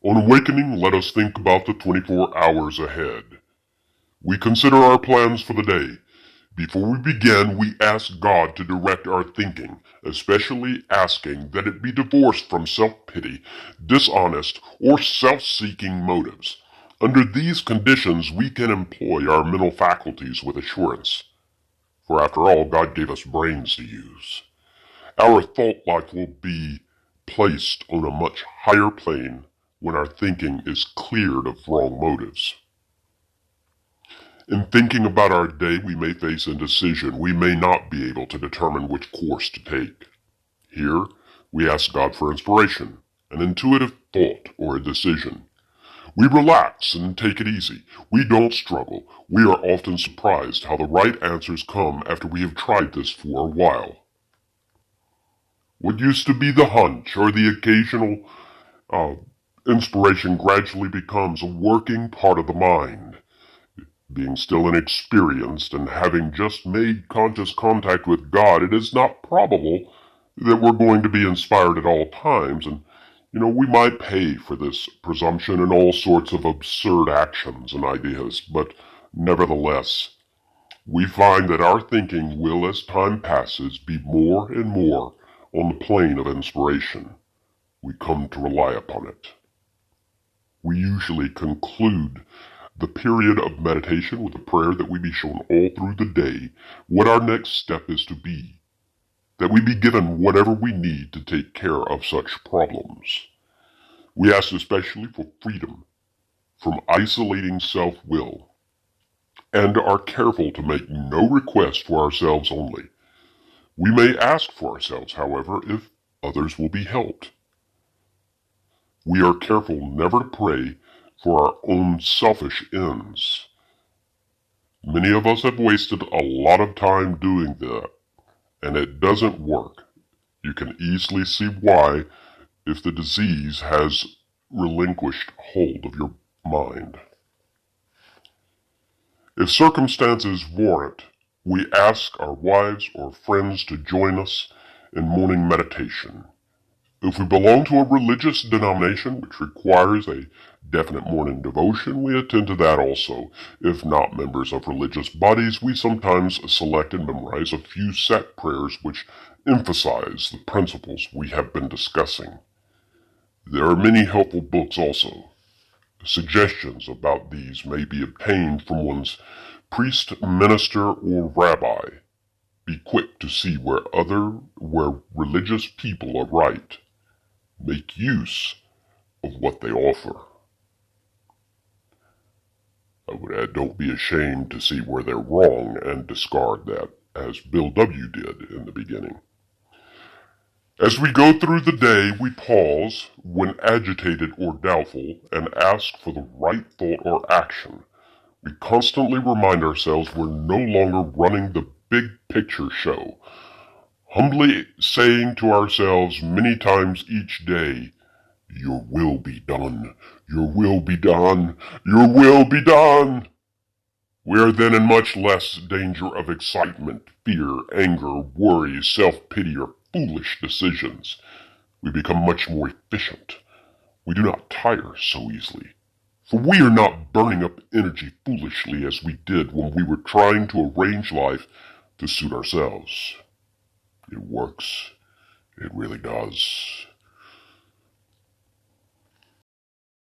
On awakening, let us think about the 24 hours ahead. We consider our plans for the day. Before we begin, we ask God to direct our thinking, especially asking that it be divorced from self-pity, dishonest, or self-seeking motives. Under these conditions, we can employ our mental faculties with assurance. For after all, God gave us brains to use. Our thought life will be placed on a much higher plane when our thinking is cleared of wrong motives. In thinking about our day, we may face indecision. We may not be able to determine which course to take. Here, we ask God for inspiration, an intuitive thought or a decision. We relax and take it easy. We don't struggle. We are often surprised how the right answers come after we have tried this for a while. What used to be the hunch or the occasional inspiration gradually becomes a working part of the mind. Being still inexperienced and having just made conscious contact with God, it is not probable that we're going to be inspired at all times, and we might pay for this presumption in all sorts of absurd actions and ideas, but nevertheless, we find that our thinking will, as time passes, be more and more on the plane of inspiration. We come to rely upon it. We usually conclude the period of meditation with a prayer that we be shown all through the day what our next step is to be, that we be given whatever we need to take care of such problems. We ask especially for freedom from isolating self-will, and are careful to make no request for ourselves only. We may ask for ourselves, however, if others will be helped. We are careful never to pray for our own selfish ends. Many of us have wasted a lot of time doing that, and it doesn't work. You can easily see why if the disease has relinquished hold of your mind. If circumstances warrant, we ask our wives or friends to join us in morning meditation. If we belong to a religious denomination which requires a definite morning devotion, we attend to that also. If not members of religious bodies, we sometimes select and memorize a few set prayers which emphasize the principles we have been discussing. There are many helpful books also. Suggestions about these may be obtained from one's priest, minister, or rabbi. Be quick to see where religious people are right. Make use of what they offer. I would add, don't be ashamed to see where they're wrong and discard that, as Bill W. did in the beginning. As we go through the day, we pause when agitated or doubtful and ask for the right thought or action. We constantly remind ourselves we're no longer running the big picture show, humbly saying to ourselves many times each day, "Your will be done, your will be done, your will be done." We are then in much less danger of excitement, fear, anger, worry, self-pity, or foolish decisions. We become much more efficient. We do not tire so easily, for we are not burning up energy foolishly as we did when we were trying to arrange life to suit ourselves. It works. It really does.